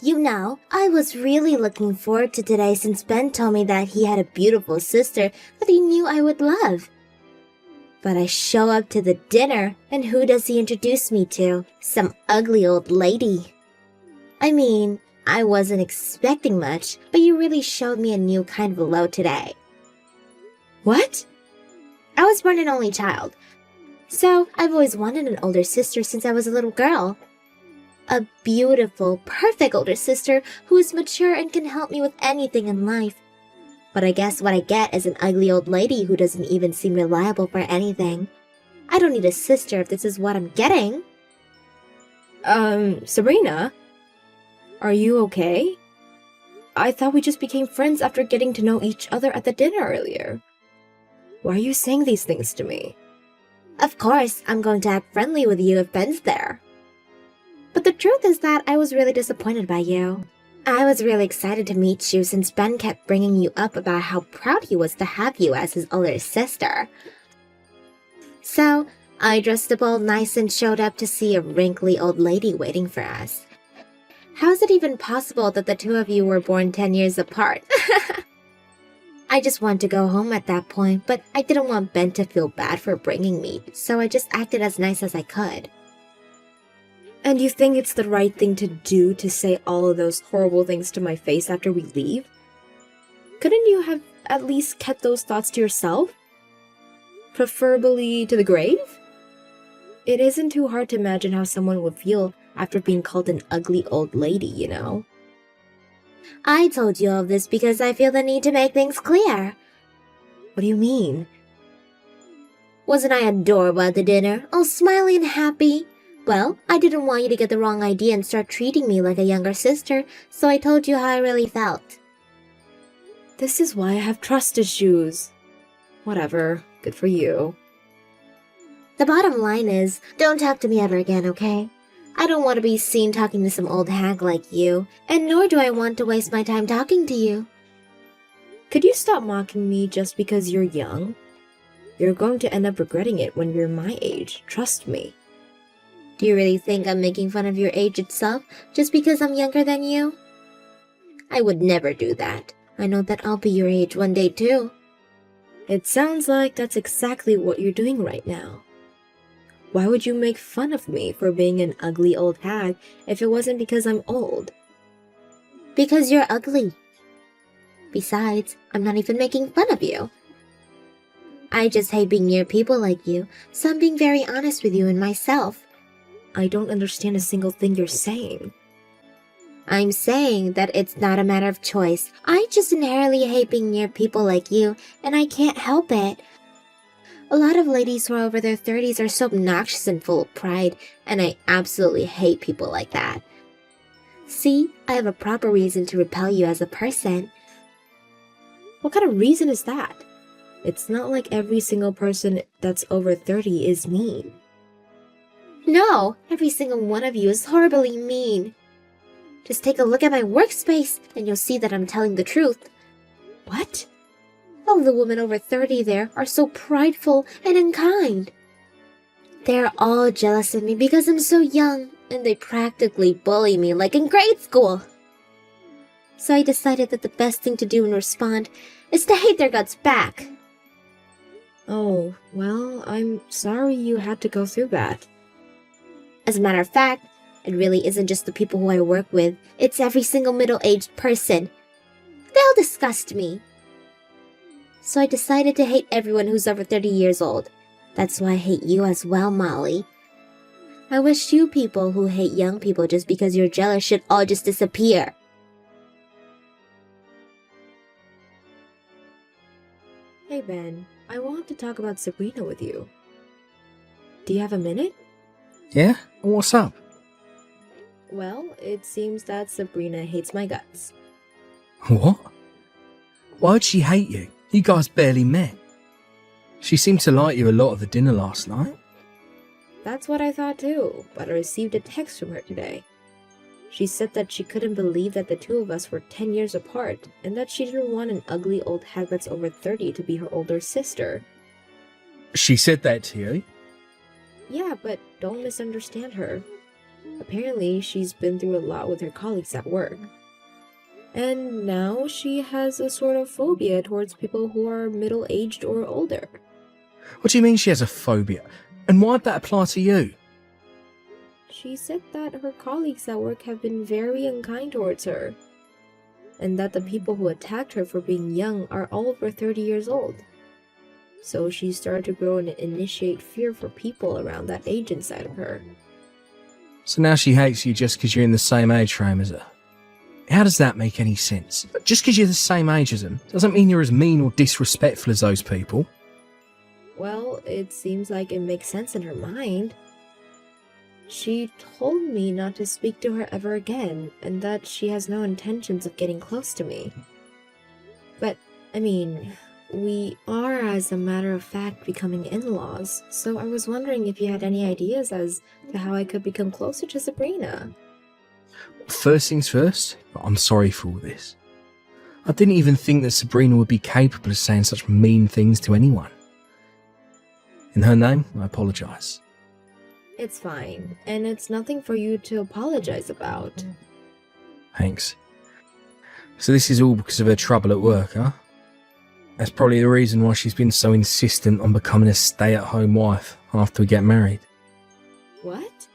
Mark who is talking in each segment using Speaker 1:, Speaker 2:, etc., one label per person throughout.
Speaker 1: You know, I was really looking forward to today since Ben told me that he had a beautiful sister that he knew I would love. But I show up to the dinner, and who does he introduce me to? Some ugly old lady. I mean, I wasn't expecting much, but you really showed me a new kind of love today. What? I was born an only child, so I've always wanted an older sister since I was a little girl. A beautiful, perfect older sister who is mature and can help me with anything in life. But I guess what I get is an ugly old lady who doesn't even seem reliable for anything. I don't need a sister if this is what I'm getting.
Speaker 2: Sabrina? Are you okay? I thought we just became friends after getting to know each other at the dinner earlier. Why are you saying these things to me?
Speaker 1: Of course, I'm going to act friendly with you if Ben's there. But the truth is that I was really disappointed by you. I was really excited to meet you since Ben kept bringing you up about how proud he was to have you as his older sister. So, I dressed up all nice and showed up to see a wrinkly old lady waiting for us. How is it even possible that the two of you were born 10 years apart? I just wanted to go home at that point, but I didn't want Ben to feel bad for bringing me, so I just acted as nice as I could.
Speaker 2: And you think it's the right thing to do to say all of those horrible things to my face after we leave? Couldn't you have at least kept those thoughts to yourself? Preferably to the grave? It isn't too hard to imagine how someone would feel after being called an ugly old lady, you know?
Speaker 1: I told you all of this because I feel the need to make things clear.
Speaker 2: What do you mean?
Speaker 1: Wasn't I adorable at the dinner, all smiley and happy? Well, I didn't want you to get the wrong idea and start treating me like a younger sister, so I told you how I really felt.
Speaker 2: This is why I have trust issues. Whatever, good for you.
Speaker 1: The bottom line is, don't talk to me ever again, okay? I don't want to be seen talking to some old hag like you, and nor do I want to waste my time talking to you.
Speaker 2: Could you stop mocking me just because you're young? You're going to end up regretting it when you're my age, trust me.
Speaker 1: Do you really think I'm making fun of your age itself just because I'm younger than you? I would never do that. I know that I'll be your age one day too.
Speaker 2: It sounds like that's exactly what you're doing right now. Why would you make fun of me for being an ugly old hag if it wasn't because I'm old?
Speaker 1: Because you're ugly. Besides, I'm not even making fun of you. I just hate being near people like you, so I'm being very honest with you and myself.
Speaker 2: I don't understand a single thing you're saying.
Speaker 1: I'm saying that it's not a matter of choice. I just inherently hate being near people like you, and I can't help it. A lot of ladies who are over their 30s are so obnoxious and full of pride, and I absolutely hate people like that. See, I have a proper reason to repel you as a person.
Speaker 2: What kind of reason is that? It's not like every single person that's over 30 is mean.
Speaker 1: No, every single one of you is horribly mean. Just take a look at my workspace, and you'll see that I'm telling the truth.
Speaker 2: What?
Speaker 1: All the women over 30 there are so prideful and unkind. They're all jealous of me because I'm so young, and they practically bully me like in grade school. So I decided that the best thing to do in response is to hate their guts back.
Speaker 2: Oh, well, I'm sorry you had to go through that.
Speaker 1: As a matter of fact, it really isn't just the people who I work with, it's every single middle-aged person. They all disgust me. So I decided to hate everyone who's over 30 years old. That's why I hate you as well, Molly. I wish you people who hate young people just because you're jealous should all just disappear.
Speaker 2: Hey Ben, I want to talk about Sabrina with you. Do you have a minute?
Speaker 3: Yeah? What's up?
Speaker 2: Well, it seems that Sabrina hates my guts.
Speaker 3: What? Why'd she hate you? You guys barely met. She seemed to like you a lot at the dinner last night.
Speaker 2: That's what I thought too, but I received a text from her today. She said that she couldn't believe that the two of us were 10 years apart, and that she didn't want an ugly old hag that's over 30 to be her older sister.
Speaker 3: She said that to you?
Speaker 2: Yeah, but don't misunderstand her. apparently she's been through a lot with her colleagues at work. And now she has a sort of phobia towards people who are middle-aged or older.
Speaker 3: What do you mean she has a phobia? And why'd that apply to you?
Speaker 2: She said that her colleagues at work have been very unkind towards her, and that the people who attacked her for being young are all over 30 years old. So she started to grow and initiate fear for people around that age inside of her.
Speaker 3: So now she hates you just because you're in the same age frame as her. How does that make any sense? Just because you're the same age as them doesn't mean you're as mean or disrespectful as those people.
Speaker 2: Well, it seems like it makes sense in her mind. She told me not to speak to her ever again, and that she has no intentions of getting close to me. But, I mean, we are, as a matter of fact, becoming in-laws, so I was wondering if you had any ideas as to how I could become closer to Sabrina.
Speaker 3: First things first, I'm sorry for all this. I didn't even think that Sabrina would be capable of saying such mean things to anyone. In her name, I apologise.
Speaker 2: It's fine, and it's nothing for you to apologize about.
Speaker 3: Thanks. So this is all because of her trouble at work, huh? That's probably the reason why she's been so insistent on becoming a stay-at-home wife after we get married.
Speaker 2: What?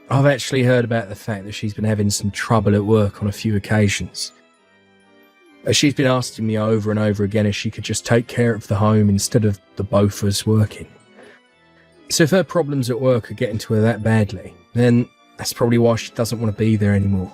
Speaker 3: I've actually heard about the fact that she's been having some trouble at work on a few occasions. She's been asking me over and over again if she could just take care of the home instead of the both of us working. So if her problems at work are getting to her that badly, then that's probably why she doesn't want to be there anymore.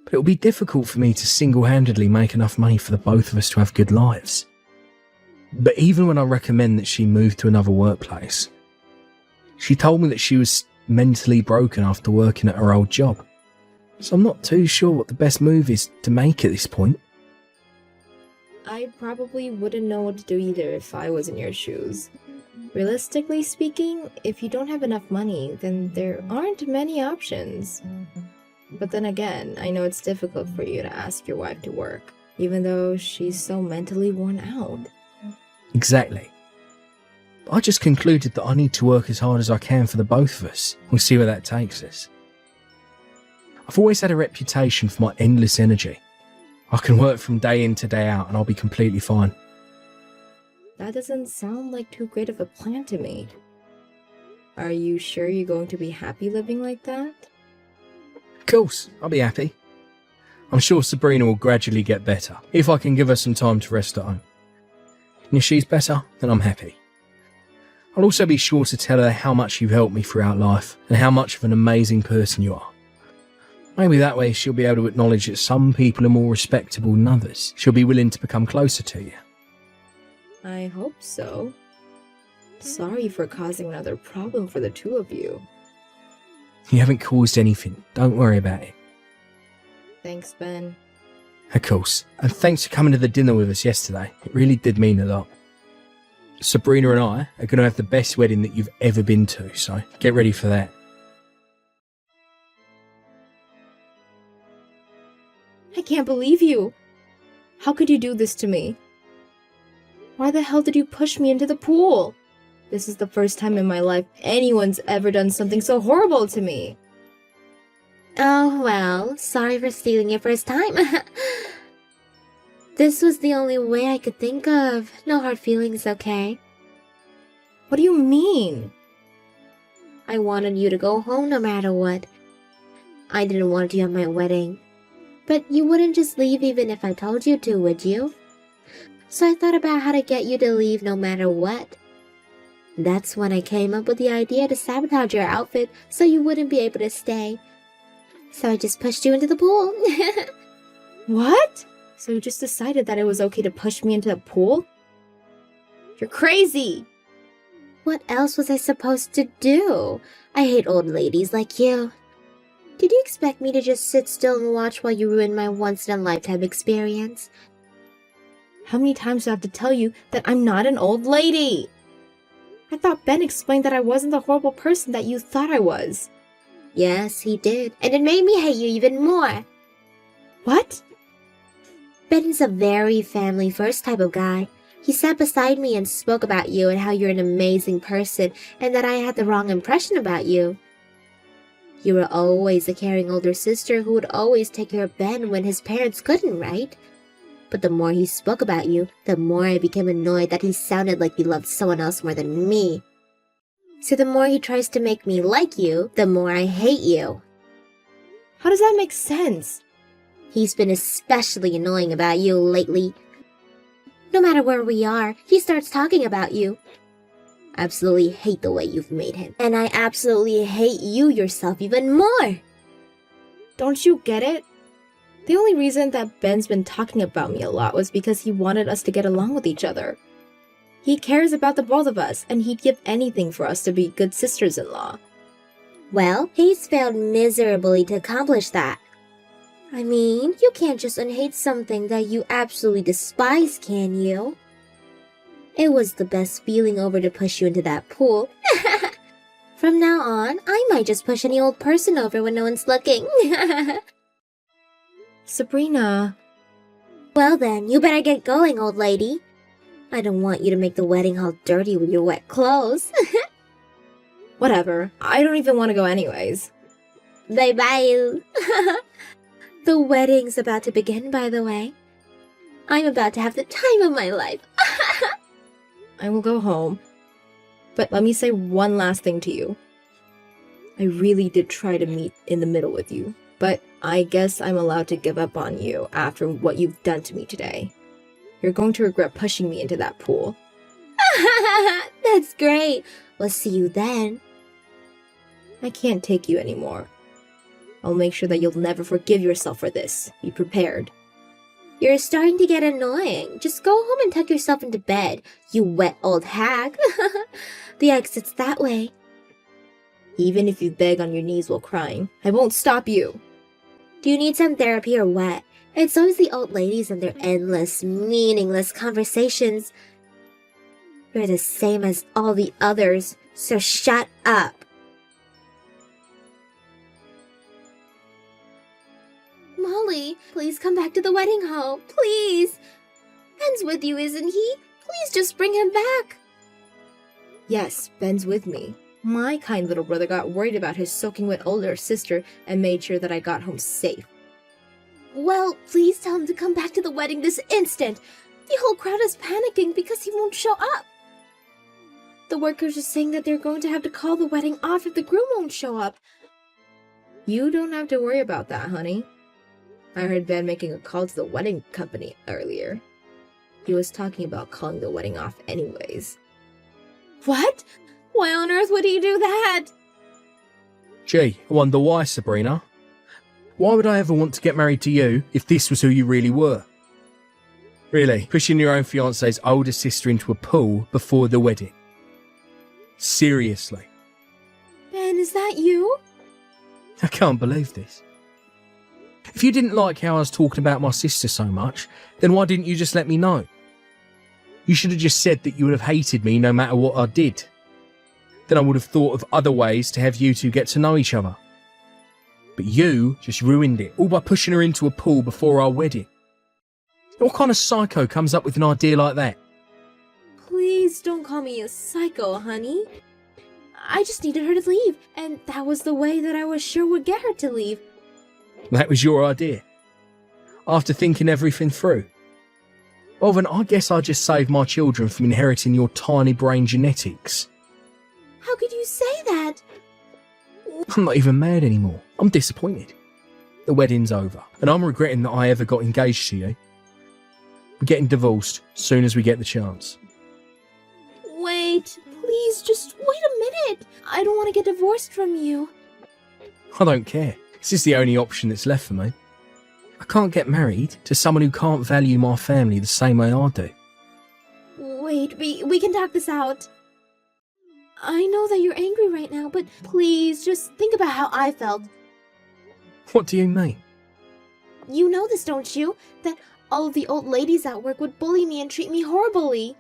Speaker 3: But it'll be difficult for me to single-handedly make enough money for the both of us to have good lives. But even when I recommend that she move to another workplace, she told me that she was mentally broken after working at her old job. So I'm not too sure what the best move is to make at this point.
Speaker 2: I probably wouldn't know what to do either if I was in your shoes. Realistically speaking, if you don't have enough money, then there aren't many options. But then again, I know it's difficult for you to ask your wife to work, even though she's so mentally worn out.
Speaker 3: Exactly. I just concluded that I need to work as hard as I can for the both of us. We'll see where that takes us. I've always had a reputation for my endless energy. I can work from day in to day out and I'll be completely fine.
Speaker 2: That doesn't sound like too great of a plan to me. Are you sure you're going to be happy living like that?
Speaker 3: Of course, I'll be happy. I'm sure Sabrina will gradually get better, if I can give her some time to rest at home. And if she's better, then I'm happy. I'll also be sure to tell her how much you've helped me throughout life, and how much of an amazing person you are. Maybe that way she'll be able to acknowledge that some people are more respectable than others. She'll be willing to become closer to you.
Speaker 2: I hope so. Sorry for causing another problem for the two of you.
Speaker 3: You haven't caused anything, don't worry about it.
Speaker 2: Thanks, Ben.
Speaker 3: Of course, and thanks for coming to the dinner with us yesterday. It really did mean a lot. Sabrina and I are going to have the best wedding that you've ever been to, so get ready for that.
Speaker 2: I can't believe you! How could you do this to me? Why the hell did you push me into the pool? This is the first time in my life anyone's ever done something so horrible to me.
Speaker 1: Oh, well, sorry for stealing your first time. This was the only way I could think of. No hard feelings, okay?
Speaker 2: What do you mean?
Speaker 1: I wanted you to go home no matter what. I didn't want you at my wedding. But you wouldn't just leave even if I told you to, would you? So I thought about how to get you to leave no matter what. That's when I came up with the idea to sabotage your outfit so you wouldn't be able to stay. So I just pushed you into the pool.
Speaker 2: What? So you just decided that it was okay to push me into the pool? You're crazy!
Speaker 1: What else was I supposed to do? I hate old ladies like you. Did you expect me to just sit still and watch while you ruin my once-in-a-lifetime experience?
Speaker 2: How many times do I have to tell you that I'm not an old lady? I thought Ben explained that I wasn't the horrible person that you thought I was.
Speaker 1: Yes, he did, and it made me hate you even more.
Speaker 2: What?
Speaker 1: Ben's a very family-first type of guy. He sat beside me and spoke about you and how you're an amazing person and that I had the wrong impression about you. You were always a caring older sister who would always take care of Ben when his parents couldn't, right? But the more he spoke about you, the more I became annoyed that he sounded like he loved someone else more than me. So the more he tries to make me like you, the more I hate you.
Speaker 2: How does that make sense?
Speaker 1: He's been especially annoying about you lately. No matter where we are, he starts talking about you. I absolutely hate the way you've made him. And I absolutely hate you yourself even more.
Speaker 2: Don't you get it? The only reason that Ben's been talking about me a lot was because he wanted us to get along with each other. He cares about the both of us, and he'd give anything for us to be good sisters-in-law.
Speaker 1: Well, he's failed miserably to accomplish that. I mean, you can't just unhate something that you absolutely despise, can you? It was the best feeling over to push you into that pool. From now on, I might just push any old person over when no one's looking.
Speaker 2: Sabrina.
Speaker 1: Well then, you better get going, old lady. I don't want you to make the wedding hall dirty with your wet clothes.
Speaker 2: Whatever. I don't even want to go anyways.
Speaker 1: Bye-bye. The wedding's about to begin, by the way. I'm about to have the time of my life.
Speaker 2: I will go home. But let me say one last thing to you. I really did try to meet in the middle with you, but I guess I'm allowed to give up on you after what you've done to me today. You're going to regret pushing me into that pool.
Speaker 1: That's great. We'll see you then.
Speaker 2: I can't take you anymore. I'll make sure that you'll never forgive yourself for this. Be prepared.
Speaker 1: You're starting to get annoying. Just go home and tuck yourself into bed, you wet old hag. The exit's that way.
Speaker 2: Even if you beg on your knees while crying, I won't stop you.
Speaker 1: Do you need some therapy or what? It's always the old ladies and their endless, meaningless conversations. You're the same as all the others, so shut up. Molly, please come back to the wedding hall, please. Ben's with you, isn't he? Please just bring him back.
Speaker 2: Yes, Ben's with me. My kind little brother got worried about his soaking wet older sister and made sure that I got home safe.
Speaker 1: Well, please tell him to come back to the wedding this instant. The whole crowd is panicking because he won't show up. The workers are saying that they're going to have to call the wedding off if the groom won't show up.
Speaker 2: You don't have to worry about that, honey. I heard Ben making a call to the wedding company earlier. He was talking about calling the wedding off anyways.
Speaker 1: What? Why on earth would he do that?
Speaker 3: Gee, I wonder why, Sabrina. Why would I ever want to get married to you if this was who you really were? Really, pushing your own fiancé's older sister into a pool before the wedding. Seriously.
Speaker 1: Ben, is that you?
Speaker 3: I can't believe this. If you didn't like how I was talking about my sister so much, then why didn't you just let me know? You should have just said that you would have hated me no matter what I did. Then I would have thought of other ways to have you two get to know each other. But you just ruined it, all by pushing her into a pool before our wedding. What kind of psycho comes up with an idea like that?
Speaker 1: Please don't call me a psycho, honey. I just needed her to leave, and that was the way that I was sure would get her to leave.
Speaker 3: That was your idea? After thinking everything through? Well then, I guess I just saved my children from inheriting your tiny brain genetics.
Speaker 1: How could you say that?
Speaker 3: I'm not even mad anymore. I'm disappointed. The wedding's over, and I'm regretting that I ever got engaged to you. We're getting divorced soon as we get the chance.
Speaker 1: Wait, please, just wait a minute. I don't want to get divorced from you.
Speaker 3: I don't care. This is the only option that's left for me. I can't get married to someone who can't value my family the same way I do.
Speaker 1: Wait, we can talk this out. I know that you're angry right now, but please, just think about how I felt.
Speaker 3: What do you mean?
Speaker 1: You know this, don't you? That all of the old ladies at work would bully me and treat me horribly.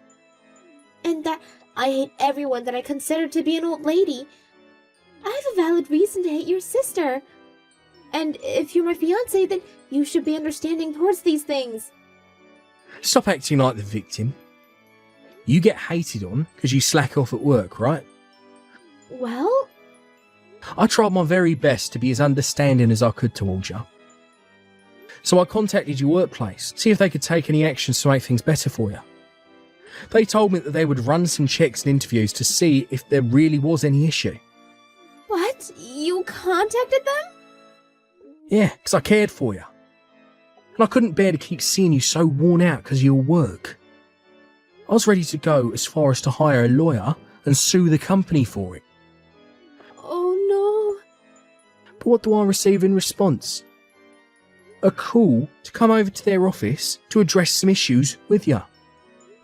Speaker 1: And that I hate everyone that I consider to be an old lady. I have a valid reason to hate your sister. And if you're my fiancé, then you should be understanding towards these things.
Speaker 3: Stop acting like the victim. You get hated on because you slack off at work, right?
Speaker 1: Well?
Speaker 3: I tried my very best to be as understanding as I could towards you. So I contacted your workplace, see if they could take any actions to make things better for you. They told me that they would run some checks and interviews to see if there really was any issue.
Speaker 1: What? You contacted them?
Speaker 3: Yeah, because I cared for you. And I couldn't bear to keep seeing you so worn out because of your work. I was ready to go as far as to hire a lawyer and sue the company for it.
Speaker 1: Oh no.
Speaker 3: But what do I receive in response? A call to come over to their office to address some issues with you.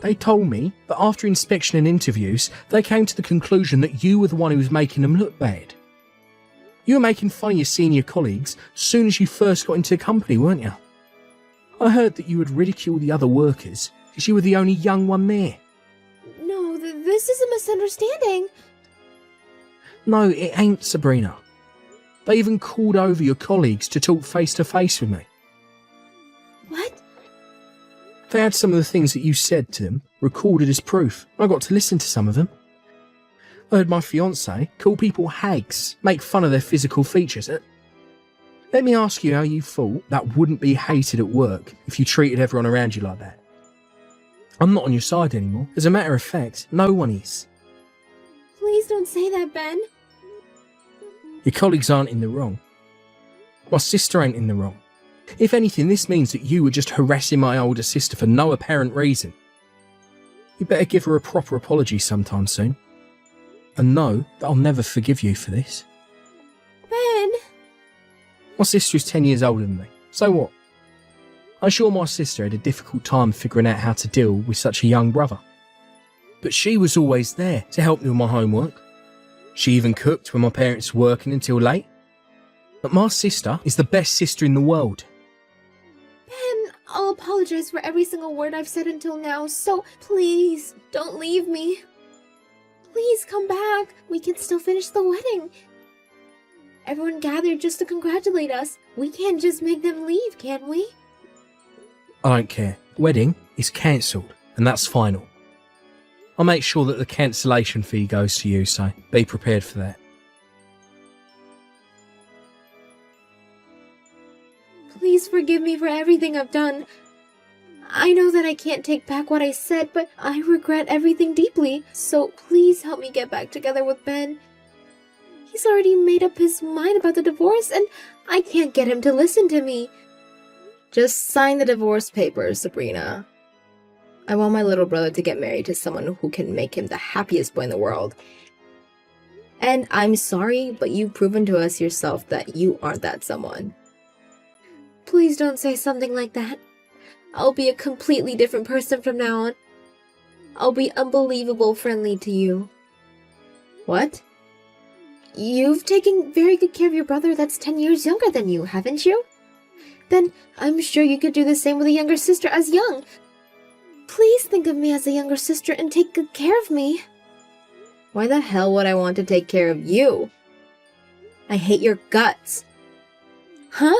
Speaker 3: They told me that after inspection and interviews, they came to the conclusion that you were the one who was making them look bad. You were making fun of your senior colleagues as soon as you first got into the company, weren't you? I heard that you would ridicule the other workers because you were the only young one there.
Speaker 1: No, this is a misunderstanding.
Speaker 3: No, it ain't, Sabrina. They even called over your colleagues to talk face to face with me.
Speaker 1: What?
Speaker 3: They had some of the things that you said to them recorded as proof. I got to listen to some of them. I heard my fiancé call people hags, make fun of their physical features. Let me ask you how you thought that wouldn't be hated at work if you treated everyone around you like that. I'm not on your side anymore. As a matter of fact, no one is.
Speaker 1: Please don't say that, Ben.
Speaker 3: Your colleagues aren't in the wrong. My sister ain't in the wrong. If anything, this means that you were just harassing my older sister for no apparent reason. You better give her a proper apology sometime soon. And know that I'll never forgive you for this.
Speaker 1: Ben!
Speaker 3: My sister is 10 years older than me. So what? I'm sure my sister had a difficult time figuring out how to deal with such a young brother. But she was always there to help me with my homework. She even cooked when my parents were working until late. But my sister is the best sister in the world.
Speaker 1: Ben, I'll apologize for every single word I've said until now, so please, don't leave me. Please come back. We can still finish the wedding. Everyone gathered just to congratulate us. We can't just make them leave, can we?
Speaker 3: I don't care. The wedding is cancelled, and that's final. I'll make sure that the cancellation fee goes to you, so be prepared for that.
Speaker 1: Please forgive me for everything I've done. I know that I can't take back what I said, but I regret everything deeply, so please help me get back together with Ben. He's already made up his mind about the divorce, and I can't get him to listen to me.
Speaker 2: Just sign the divorce papers, Sabrina. I want my little brother to get married to someone who can make him the happiest boy in the world. And I'm sorry, but you've proven to us yourself that you aren't that someone.
Speaker 1: Please don't say something like that. I'll be a completely different person from now on. I'll be unbelievable friendly to you.
Speaker 2: What?
Speaker 1: You've taken very good care of your brother that's 10 years younger than you, haven't you? Then I'm sure you could do the same with a younger sister as young. Please think of me as a younger sister and take good care of me.
Speaker 2: Why the hell would I want to take care of you? I hate your guts.
Speaker 1: Huh?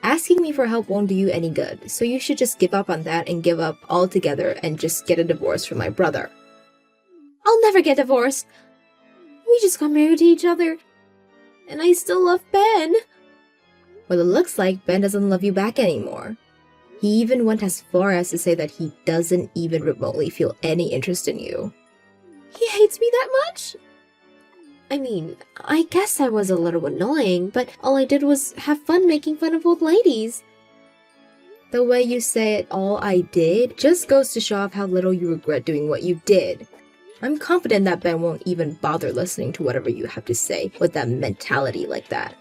Speaker 2: Asking me for help won't do you any good, so you should just give up on that and give up altogether and just get a divorce from my brother.
Speaker 1: I'll never get divorced. We just got married to each other. And I still love Ben.
Speaker 2: Well, it looks like Ben doesn't love you back anymore. He even went as far as to say that he doesn't even remotely feel any interest in you.
Speaker 1: He hates me that much? I mean, I guess I was a little annoying, but all I did was have fun making fun of old ladies.
Speaker 2: The way you say it, all I did, just goes to show off how little you regret doing what you did. I'm confident that Ben won't even bother listening to whatever you have to say with that mentality like that.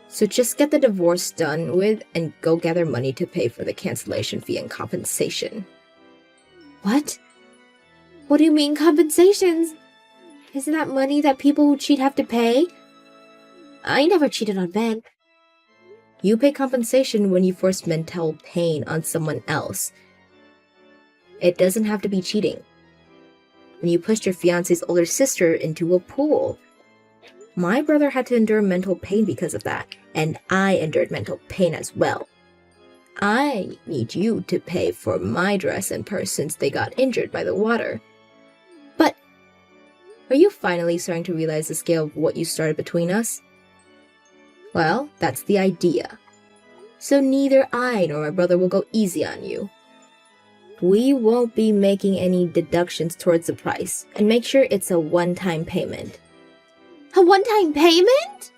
Speaker 2: So just get the divorce done with and go gather money to pay for the cancellation fee and compensation.
Speaker 1: What? What do you mean compensations? Isn't that money that people who cheat have to pay? I never cheated on Ben.
Speaker 2: You pay compensation when you force mental pain on someone else. It doesn't have to be cheating. When you pushed your fiancé's older sister into a pool. My brother had to endure mental pain because of that, and I endured mental pain as well. I need you to pay for my dress and purse since they got injured by the water. Are you finally starting to realize the scale of what you started between us? Well, that's the idea. So neither I nor my brother will go easy on you. We won't be making any deductions towards the price, and make sure it's a one-time payment.
Speaker 1: A one-time payment?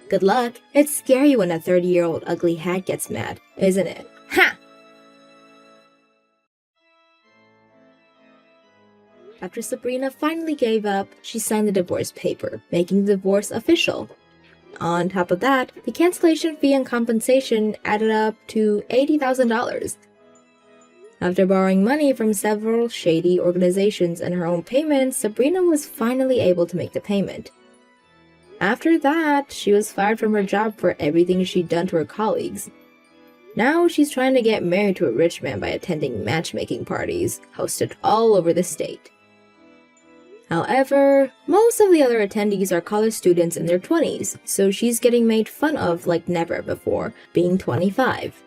Speaker 2: Good luck. It's scary when a 30-year-old ugly hag gets mad, isn't it? Ha! After Sabrina finally gave up, she signed the divorce paper, making the divorce official. On top of that, the cancellation fee and compensation added up to $80,000. After borrowing money from several shady organizations and her own payments, Sabrina was finally able to make the payment. After that, she was fired from her job for everything she'd done to her colleagues. Now she's trying to get married to a rich man by attending matchmaking parties, hosted all over the state. However, most of the other attendees are college students in their 20s, so she's getting made fun of like never before, being 25.